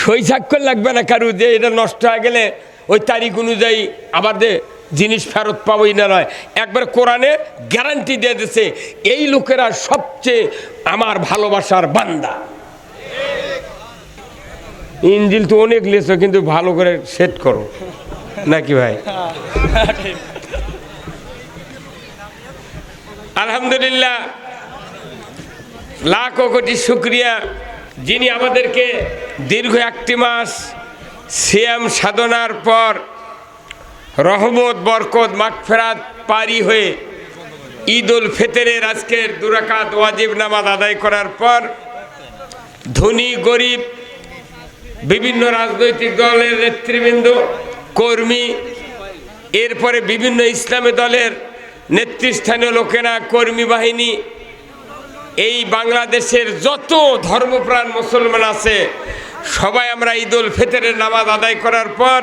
সই স্বাক্ষর লাগবে না কারু যে এটা নষ্ট হয়ে গেলে ওই তারিখ অনুযায়ী আবার যে জিনিস ফেরত পাবোই না নয়, একবার কোরআনে গ্যারান্টি দিয়ে দিয়েছে এই লোকেরা সবচেয়ে আমার ভালোবাসার বান্দা। ইঞ্জিল তো অনেক লেছো, কিন্তু ভালো করে সেট করো নাকি ভাই? আলহামদুলিল্লাহ, লাখ কোটি শুকরিয়া যিনি আমাদেরকে দীর্ঘ একটি মাস সিয়াম সাধনার পর রহমত বরকত মাগফিরাত পারি হয়ে ঈদ উল ফিতরের আজকের 2 রাকাত ওয়াজিব নামাজ আদায় করার পর ধনী গরিব বিভিন্ন রাজনৈতিক দলের নেতৃবৃন্দ কর্মী, এরপরে বিভিন্ন ইসলামী দলের নেতৃস্থানীয় লোকেরা, কর্মী বাহিনী, এই বাংলাদেশের যত ধর্মপ্রাণ মুসলমান আছে সবাই আমরা ঈদ উল ফিতরের নামাজ আদায় করার পর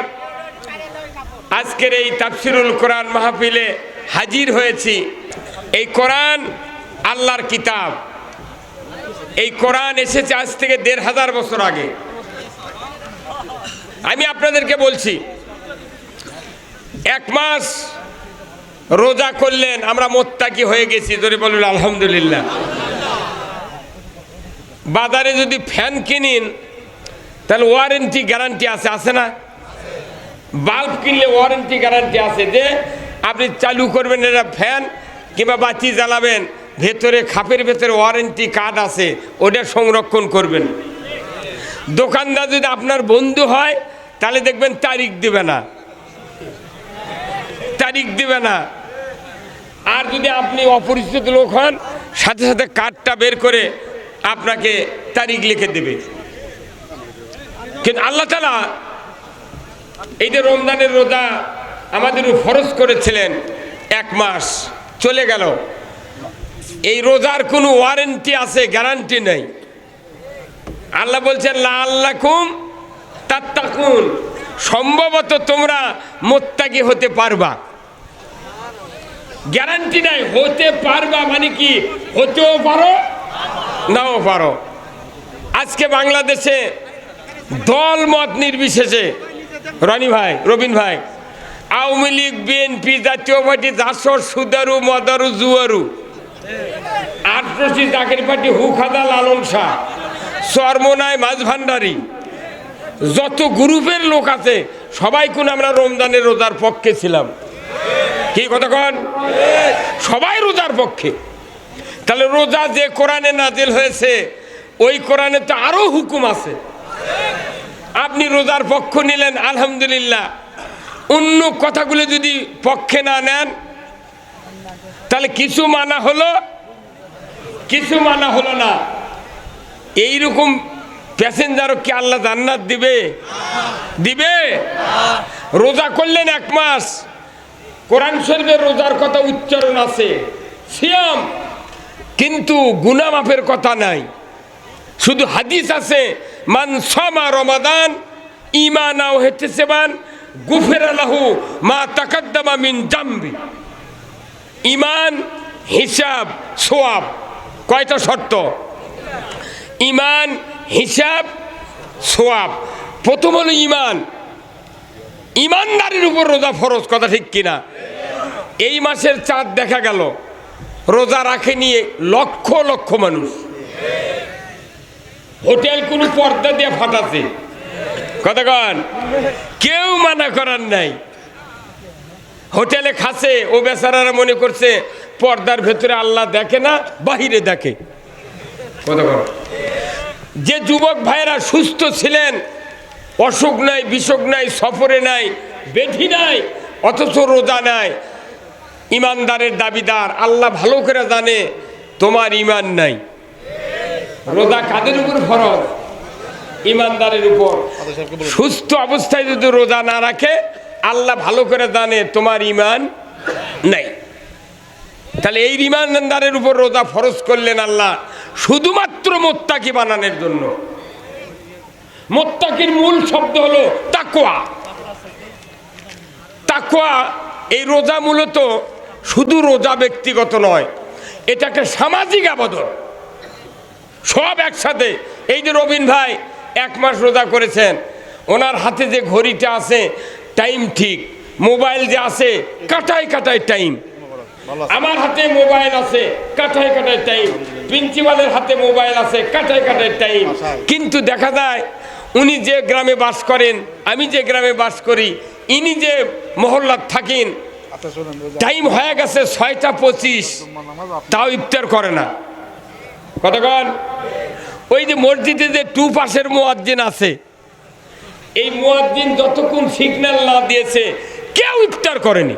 আজকের এই তাফসিরুল কোরআন মাহফিলে হাজির হয়েছি। এই কোরআন আল্লাহর কিতাব। এই কোরআন এসেছে আজ থেকে 1500 বছর আগে। আমি আপনাদেরকে বলছি, 1 মাস রোজা করলেন, আমরা মোত্তাকি হয়ে গেছি, ধরে বলুন আলহামদুলিল্লাহ। বাজারে যদি ফ্যান কিনেন তাহলে ওয়ারেন্টি গ্যারান্টি আছে না? বাল্ব কিনলে ওয়ারেন্টি গ্যারান্টি আছে যে আপনি চালু করবেন এটা ফ্যান কিংবা বাতি জ্বালাবেন, ভেতরে খাপের ভেতরে ওয়ারেন্টি কার্ড আছে, ওটা সংরক্ষণ করবেন। দোকানদার যদি আপনার বন্ধু হয় তাহলে দেখবেন তারিখ দিবে না। আর যদি আপনি অপরিচিত লোক হন, সাথে সাথে কার্ডটা বের করে আপনাকে তারিখ লিখে দেবে। কিন্তু আল্লাহ তাআলা এই যে রমজানের রোজা আমাদের ফরজ করেছিলেন, 1 মাস চলে গেল, এই রোজার কোনো ওয়ারেন্টি আছে? গ্যারান্টি নেই। আল্লাহ বলছেন লাআল্লাকুম তাত্তাকুন, সম্ভবত তোমরা মুত্তাকি হতে পারবা। গ্যারান্টি নাই, হতে পারবা মানে কি হতেও পারো নাও পারো। আজকে বাংলাদেশে দল মত নির্বিশেষে রবিন ভাই, আওয়ামী লীগ, বিএনপি, জাতীয় পার্টি, জাসদ, সুদারু, মদারু, জুয়ারু, আটরশি, জাকের পার্টি, হুখাদা, লালন শাহ, চরমোনাই, মাঝ ভান্ডারী, যত গ্রুপের লোক আছে সবাই কোন আমরা রমজানের রোজার পক্ষে ছিলাম। কি কথা কন? সবাই রোজার পক্ষে। তাহলে রোজা যে কোরআনে নাজিল হয়েছে ওই কোরআনে তো আরো হুকুম আছে। আপনি রোজার পক্ষ নিলেন আলহামদুলিল্লাহ, অন্য কথাগুলো যদি পক্ষে না নেন তাহলে কিছু মানা হলো, কিছু মানা হলো না। এইরকম প্যাসেঞ্জারও কি আল্লাহ জান্নাত দিবে? রোজা করলেন 1 মাস, কোরআন শরীফের রোজার কথা উচ্চারণ আছে, সিয়াম, কিন্তু গুনাহ মাফের কথা নাই। শুধু হাদিস আছে, মান সামা রমাদান ঈমানান ওয়া ইহতিসাবান গুফিরা লাহু মা তাকাদ্দামা মিন জামবি। ঈমান, হিসাব, সওয়াব, কয়টা শর্ত? ঈমান, হিসাব, সওয়াব। প্রথম হলো ঈমান। ঈমানদারের উপর রোজা ফরজ, কথা ঠিক কিনা? এই মাসের চাঁদ দেখা গেল, রোজা রাখেনি লক্ষ লক্ষ মানুষ। হোটেল কোনো পর্দা দিয়ে ফাটাছে, কথা কন, কেউ মানা করার নাই। হোটেলে খাচ্ছে, ও বেচারারা মনে করছে পর্দার ভেতরে আল্লাহ দেখে না, বাহিরে দেখে, কথা কন। যে যুবক ভাইরা সুস্থ ছিলেন, অসুখ নাই, বিসুখ নাই, সফরে নাই, ব্যাধি নাই, অথচ রোজা নাই, ইমানদারের দাবিদার। আল্লাহ ভালো করে জানে তোমার ইমান নাই। রোজা কাদের উপর ফরজ? ইমানদারের উপর। সুস্থ অবস্থায় যদি রোজা না রাখে আল্লাহ ভালো করে জানে তোমার ইমান নাই। তাহলে এই ইমানদারের উপর রোজা ফরজ করলেন আল্লাহ শুধুমাত্র মুত্তাকি বানানোর জন্য। মুত্তাকির মূল শব্দ হলো তাকওয়া। তাকওয়া, এই রোজা মূলত শুধু রোজা ব্যক্তিগত নয়, এটা একটা সামাজিক আবাদত, সব একসাথে। এই যে রবিন ভাই 1 মাস রোজা করেছেন, ওনার হাতে যে ঘড়িটা আছে টাইম ঠিক, মোবাইল যে আছে কাটায় কাটায় টাইম, আমার হাতে মোবাইল আছে কাটায় কাটায় টাইম, প্রিন্সিপালের হাতে মোবাইল আছে কাটায় কাটায় টাইম। কিন্তু দেখা যায় উনি যে গ্রামে বাস করেন, আমি যে গ্রামে বাস করি, ইনি যে মহল্লার থাকেন, টাইম হয়ে গেছে 6টা 25, তাও ইফতার করে না। কতক্ষণ? ওই যে মসজিদে যে 2 পাশের মুয়াজ্জিন আছে, এই মুয়াজ্জিন যতক্ষণ সিগন্যাল না দিয়েছে কেউ ইফতার করেনি।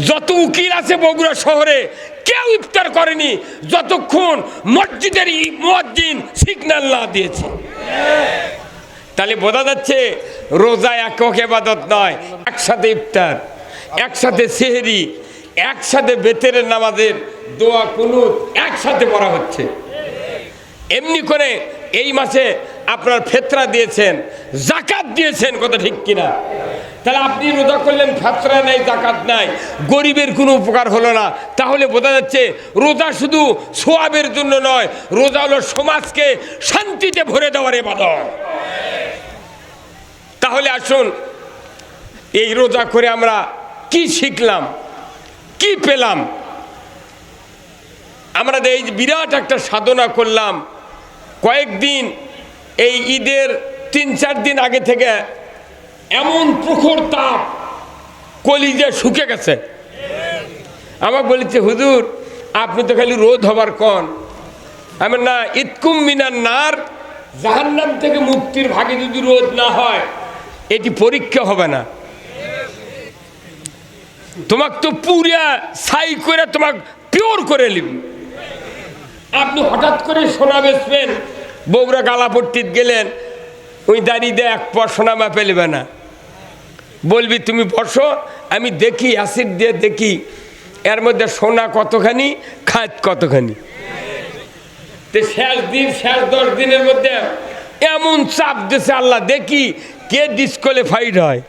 যত উকিল আছে বগুড়া শহরে কেউ ইফতার করেনি যতক্ষণ মসজিদের মুয়াজ্জিন সিগন্যাল না দিয়েছে। তাহলে বোঝা যাচ্ছে রোজা একক ইবাদত নয়, একসাথে ইফতার, একসাথে সেহরি, একসাথে বেতেরের নামাজের দোয়া কুনুত একসাথে পড়া হচ্ছে। এমনি করে এই মাসে আপনার ফেতরা দিয়েছেন, জাকাত দিয়েছেন, কথা ঠিক কিনা? তাহলে আপনি রোজা করলেন, ফেতরা নাই, জাকাত নাই, গরিবের কোনো উপকার হলো না। তাহলে বোঝা যাচ্ছে রোজা শুধু সোয়াবের জন্য নয়, রোজা হলো সমাজকে শান্তিতে ভরে দেওয়ার ইবাদত। তাহলে আসুন, এই রোজা করে আমরা কি শিখলাম, কি পেলাম? আমরা এই বিরাট একটা সাধনা করলাম কয়েকদিন, এই ঈদের 3-4 দিন আগে থেকে এমন প্রখর তাপ, কলিজা শুকে গেছে। আমাকে বলেছে, হুজুর আপনি তো খালি রোদ হবার কন। আমি না, ইতকুম মিনান নার, জাহান্নাম থেকে মুক্তির ভাগে যদি রোদ না হয় এটি পরীক্ষা হবে না। তোমাকে তো পুরা ছাই করে তোমাকে পিওর করে নিব। আপনি হঠাৎ করে সোনা বেচবেন, বগুড়া গালাপট্টিতে গেলেন, ওই দাঁড়িয়ে দিয়ে 1 পর সোনা মাপে নেবে না, বলবি তুমি বসো, আমি দেখি অ্যাসিড দিয়ে দেখি এর মধ্যে সোনা কতখানি, খাদ কতখানি। তো শেষ 10 দিনের মধ্যে এমন চাপ দিয়েছে আল্লাহ, দেখি কে ডিসকোয়ালিফাইড হয়।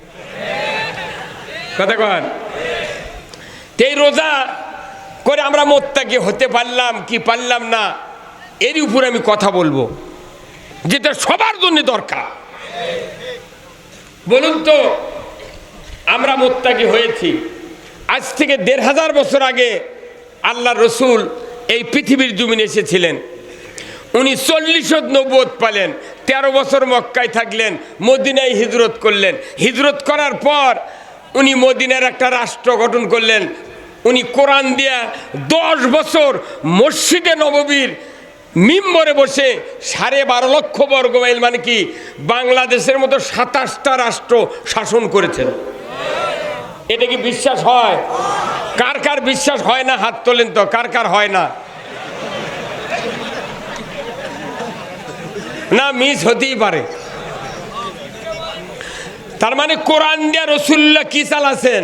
কথা কন? এই রোজা করে আমরা মোত্তাকি হতে পারলাম কি পারলাম না, এর উপর আমি কথা বলবো, যেটা সবার জন্য দরকার। বলুন তো, আমরা মোত্তাকি হয়েছি। আজ থেকে 1500 বছর আগে আল্লাহ রসুল এই পৃথিবীর জমিনে এসেছিলেন। উনি 40 নবুয়ত পালেন, 13 বছর মক্কায় থাকলেন, মদিনায় হিজরত করলেন। হিজরত করার পর উনি মদিনার একটা রাষ্ট্র গঠন করলেন। উনি কোরআন দিয়া 10 বছর মসজিদে নববীর মিম্বরে বসে 12.5 লক্ষ বর্গ মাইল, মানে কি বাংলাদেশের মতো 27টা রাষ্ট্র শাসন করেছেন। এটা কি বিশ্বাস হয়? কার কার বিশ্বাস হয় না হাত তোলেন তো, কার কার হয় না? না, মিস হতেই পারে। তার মানে কোরআন দিয়া রসুল্লাহ কি চালাছেন?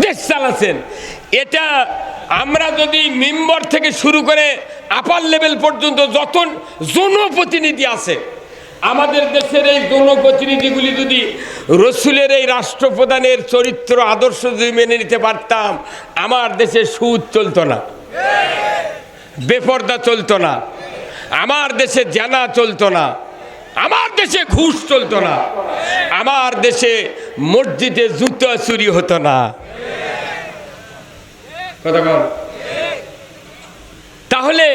দেশ চালাছেন। এটা আমরা যদি মেম্বার থেকে শুরু করে আপার লেভেল পর্যন্ত যত জনপ্রতিনিধি আছে আমাদের দেশের, এই জনপ্রতিনিধিগুলি যদি রসুলের এই রাষ্ট্রপ্রধানের চরিত্র আদর্শ যদি মেনে নিতে পারতাম, আমার দেশে সুদ চলতো না, বেপরদা চলতো না, আমার দেশে জানা চলতো না, আমার দেশে ঘুষ চলতো না, আমার দেশে মসজিদে জুতো চুরি হতো না। কথা বল। তাহলে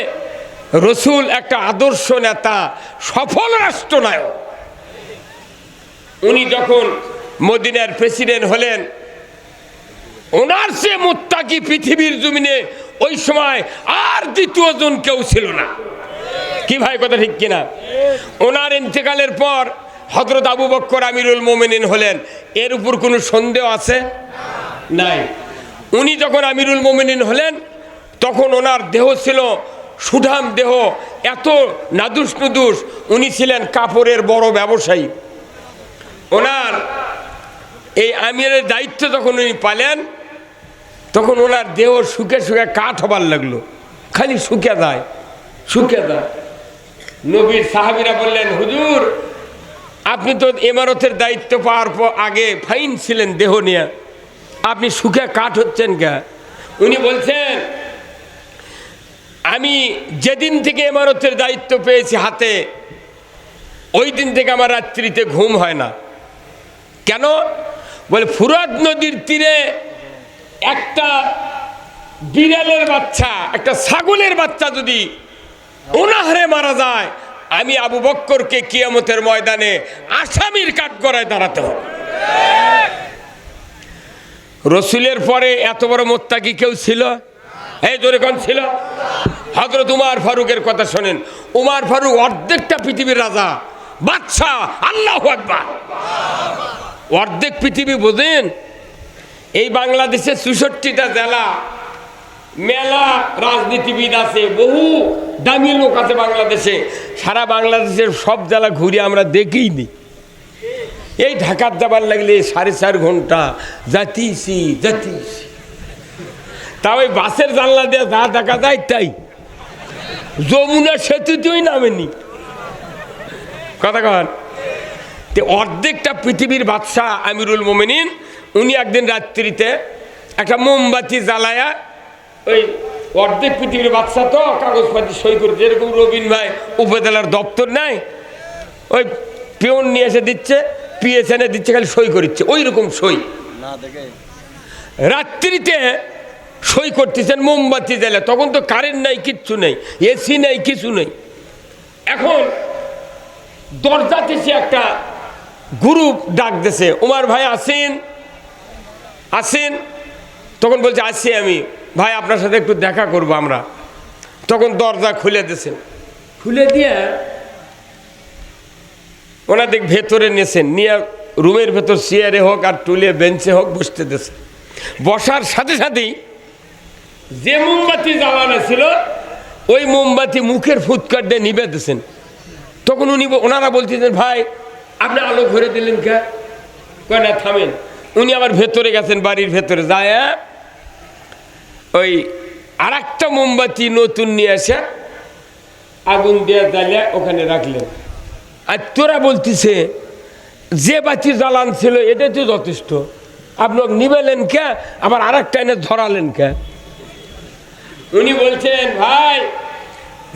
রসুল একটা আদর্শ নেতা, সফল রাষ্ট্রনায়ক। উনি যখন মদিনার প্রেসিডেন্ট হলেন, ওনার চেয়ে মুত্তাকি পৃথিবীর জমিনে ওই সময় আর দ্বিতীয় জন কেউ ছিল না। কি ভাই, কথা ঠিক কিনা? ওনার ইন্তেকালের পর হযরত আবু বকর আমিরুল মুমিনিন হলেন, এর উপর কোনো সন্দেহ আছে? নাই। উনি যখন আমিরুল মুমিনিন হলেন তখন ওনার দেহ ছিল সুঠাম দেহ, এত নাদুস নুদুস। উনি ছিলেন কাপড়ের বড় ব্যবসায়ী। ওনার এই আমিরের দায়িত্ব যখন উনি পালেন তখন ওনার দেহ শুকে শুকে কাঠ হবার লাগলো, খালি শুকে যায়, শুকে যায়। নবীর সাহাবীরা বললেন, হুজুর আপনি তো ইমারতের দায়িত্ব পাওয়ার পর আগে ফাইন ছিলেন দেহ নিয়ে, আপনি শুকে কাঠ হচ্ছেন কে? উনি বলছেন, আমি যেদিন থেকে ইমারতের দায়িত্ব পেয়েছি হাতে, ওই দিন থেকে আমার রাত্রিতে ঘুম হয় না। কেন? বলে ফুরাত নদীর তীরে একটা বিড়ালের বাচ্চা, একটা ছাগলের বাচ্চা যদি অনাহারে মারা যায়, আমি আবু বক্করকে কিয়ামতের ময়দানে আসামির কাঠগড়ায় দাঁড়াতে হবে। রসুলের পরে এত বড় মোত্তাকি কেউ ছিল? এই জোরে কোন ছিল? হযরত উমর ফারুকের কথা শোনেন। উমর ফারুক অর্ধেকটা পৃথিবীর রাজা, বাদশাহ। আল্লাহু আকবার। অর্ধেক পৃথিবী বোঝেন? এই বাংলাদেশে 64টা জেলা, মেলা রাজনীতিবিদ আছে, বহু দামি লোক আছে বাংলাদেশে। সারা বাংলাদেশের সব জেলা ঘুরে আমরা দেখিনি। এই ঢাকার যাবার লাগলে 4.5 ঘন্টা যাতিছি। তা ওই বাসের জানলা দিয়ে যা দেখা যায় তাই। যমুনা সেতুতেই নামেনি। কথা কন। অর্ধেকটা পৃথিবীর বাদশাহ আমিরুল মোমিনিন, উনি একদিন রাত্রিতে একটা মোমবাতি জ্বালায়া, ওই অর্ধেক পৃথিবীর বাদশাহ তো কাগজপাতি সই করে, যেরকম রবিন ভাই উপজেলার দপ্তর নাই, ওই পিয়ন নিয়ে এসে দিচ্ছে, পিএসএনে দিচ্ছে, খালি সই করিচ্ছে, ওই রকম সই। রাত্রিতে সই করতেছেন মোমবাতি জ্বালা। তখন তো কারেন্ট নাই, কিচ্ছু নেই, এসি নেই, কিছু নেই। এখন দরজাতে সে একটা গ্রুপ ডাক দিছে, উমর ভাই আসেন আসেন। তখন বলছে আসছি আমি, ভাই আপনার সাথে একটু দেখা করবো আমরা। তখন দরজা খুলে দিয়েছেন, খুলে দিয়ে ওনাদের ভেতরে নিয়েছেন, নিয়ে রুমের ভেতর চেয়ারে হোক আর টুলে বেঞ্চে হোক বসতে দিয়েছে। বসার সাথে সাথেই যে মোমবাতি জ্বালানো ছিল ওই মোমবাতি মুখের ফুৎকার দিয়ে নিবে দিয়েছেন। তখন ওনারা বলতেছেন, ভাই আপনি আলো ঘুরে দিলেন কে? কয় না, থামেন। উনি আবার ভেতরে গেছেন, বাড়ির ভেতরে যায় ওই আর একটা মোমবাতি নতুন নিয়ে এসে আগুন দিয়ে জ্বালিয়ে ওখানে রাখলেন। আর তোরা বলতেছে যে বাতি জ্বালান ছিল এটাই তো যথেষ্ট, আপনি নিবেলেন কে? আবার আর একটা এনে ধরালেন কে? উনি বলছেন, ভাই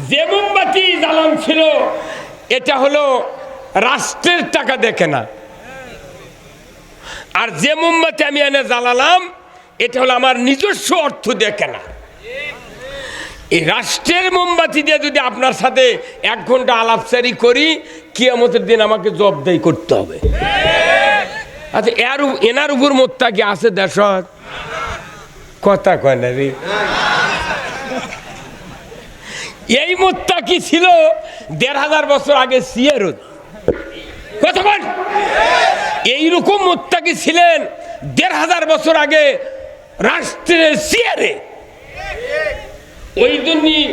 যে মোমবাতি জ্বালান ছিল এটা হলো রাষ্ট্রের টাকা দেখে না, আর যে মোমবাতি আমি এনে জ্বালালাম এটা হলো আমার নিজস্ব অর্থ দেখে না। এই রাষ্ট্রের মোমবাতি দিয়ে যদি আপনার সাথে 1 ঘন্টা আলাপচারি করি, কিয়ামতের দিন আমাকে জবাবদেহি করতে হবে। আচ্ছা, এনার উপর মোত্তাকি আছে দেশত? কথা কয় না রে। এই মোত্তাকি ছিল 1500 বছর আগে সিয়ারত। কথা বল। এইরকম মোত্তাকি ছিলেন 1500 বছর আগে রাষ্ট্রের সিয়ারে। ওই জন্যই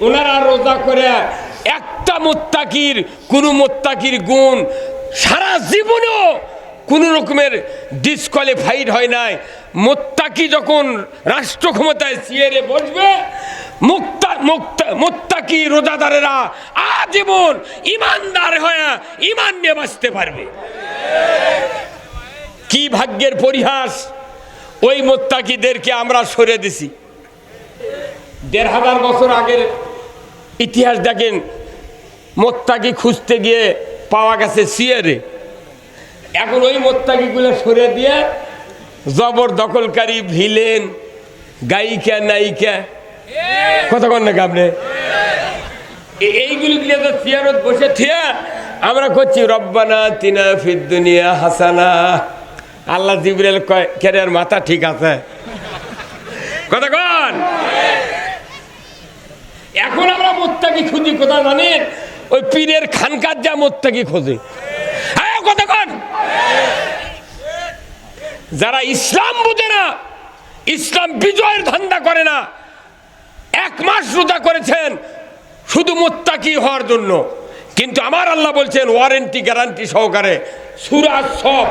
ওনারা রোজা করে একটা মোত্তাকির, কোন মোত্তাকির গুণ সারা জীবনেও কোন রকমের ডিসকোয়ালিফাইড হয় নাই। মোত্তাকি যখন রাষ্ট্র ক্ষমতায় সিয়ারে বসবে, মোত্তাকি রোজাদারেরা আজীবন ইমানদার হয়ে ইমান নিয়ে বাঁচতে পারবে। কি ভাগ্যের পরিহাস, ওই মোত্তাকিদেরকে আমরা সরে দিছি। 1500 বছর আগের ইতিহাস দেখেন, মোত্তাকি খুঁজতে গিয়ে পাওয়া গেছে সিয়ারে। এখন ওই মোত্তাকিগুলো সরে দিয়ে জবরদখলকারী, ভিলেন, গায়িকা, নায়িকা, কথা কন না আপনি, এইগুলো দিয়ে তো সিয়ারত বসে থিয়া আমরা করছি রব্বানা তিনা ফিদ দুনিয়া হাসানা। আল্লাহ জিবরাইল কয়, কেরার মাথা ঠিক আছে? কথা কন। এখন আমরা মোত্তাকি খুঁজি কোথায় জানেন? ওই পীরের খানকার যা মোত্তাকি খোঁজে। হ্যাঁ, কথা কন। যারা ইসলাম বোঝে না, ইসলাম বিজয়ের ধান্দা করে না, 1 মাস রোজা করেছেন শুধু মোত্তাকি হওয়ার জন্য। কিন্তু আমার আল্লাহ বলছেন ওয়ারেন্টি গ্যারান্টি সহকারে, সূরা সফ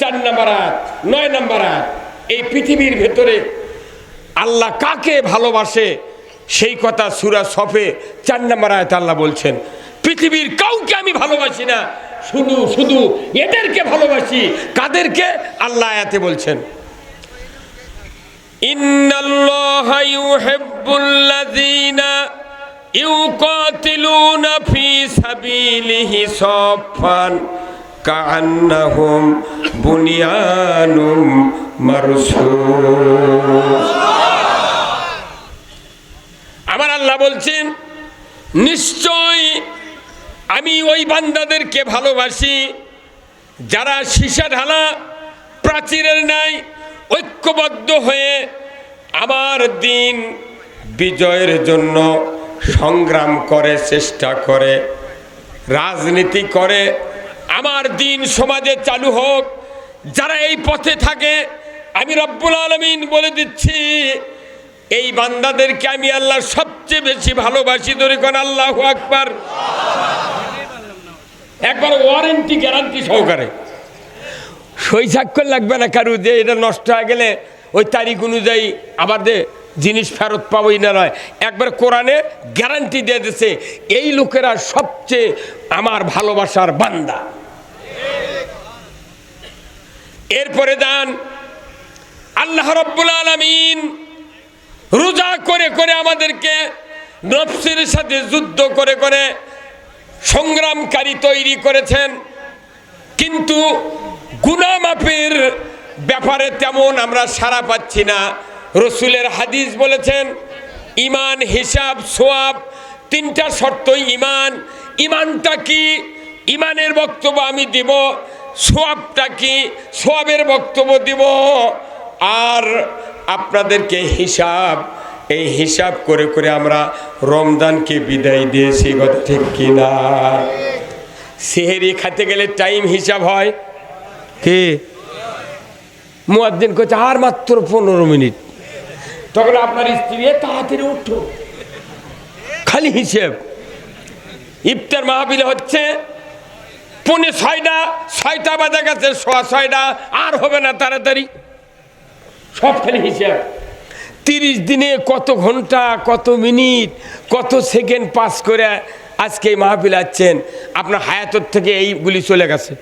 4 নম্বর আয়াত, 9 নম্বর আয়াত, এই পৃথিবীর ভেতরে আল্লাহ কাকে ভালোবাসে সেই কথা সূরা সফে 4 নম্বর আয়াতে আল্লাহ বলছেন, পৃথিবীর কাউকে আমি ভালোবাসি না, শুধু শুধু এদেরকে ভালোবাসি। কাদেরকে? আল্লাহ আয়াতে বলছেন, ইন্নাল্লাহা ইউহিব্বুল্লাযীনা ইউকাতিলুনা ফি সাবিলিহি সাফফান কাআন্নাহুম বুনিয়ানুম মারসুস। আমার আল্লাহ বলছেন, নিশ্চয় আমি ওই বান্দাদেরকে ভালোবাসি যারা সীসা ঢালা প্রাচীরের ন্যায় ঐক্যবদ্ধ হয়ে আমার দিন বিজয়ের জন্য সংগ্রাম করে, চেষ্টা করে, রাজনীতি করে, আমার দিন সমাজে চালু হোক। যারা এই পথে থাকে, আমি রব্বুল আলামিন বলে দিচ্ছি, এই বান্দাদেরকে আমি আল্লাহ সবচেয়ে বেশি ভালোবাসি। ধরে কোন আল্লাহু আকবার। একবার ওয়ারেন্টি গ্যারান্টি সহকারে, সই স্বাক্ষর লাগবে না কারু যে এটা নষ্ট হয়ে গেলে ওই তারিখ অনুযায়ী আবার যে জিনিস ফেরত পাবোই না, নয়, একবার কোরআনে গ্যারান্টি দিয়ে দিচ্ছে এই লোকেরা সবচেয়ে আমার ভালোবাসার বান্দা। এরপরে যান, আল্লাহ রাব্বুল আলামিন রোজা করে করে আমাদেরকে নফসের সাথে যুদ্ধ করে করে সংগ্রামকারী তৈরি করেছেন, কিন্তু গুনাহ মাফের ব্যাপারে তেমন আমরা সাড়া পাচ্ছি না। রসুলের হাদিস বলেছেন, ইমান, হিসাব, সোয়াব, তিনটা শর্তই ইমান। ইমানটা কি? ইমানের বক্তব্য আমি দিব। সোয়াবটা কি? সোয়াবের বক্তব্য দিব। আর আপনাদেরকে হিসাব, এই হিসাব করে করে আমরা রমজানকে বিদায় দিয়েছি, কথা ঠিক কিনা? সেহেরি খেতে গেলে টাইম হিসাব হয় কি? মুয়াজ্জিন কইছে আর মাত্র 15 মিনিট, তখন আপনার স্ত্রী তাড়াতাড়ি উঠো, খালি হিসেব। ইফতার মাহফিল হচ্ছে 5:45, 6টা বাজে গেছে, 6:15, আর হবে না, তাড়াতাড়ি, সব খালি হিসেব। 30 দিনে কত ঘন্টা, কত মিনিট, কত সেকেন্ড পাস করে আজকে এই মাহফিল আছেন, আপনার হায়াতের থেকে এইগুলি চলে গেছে।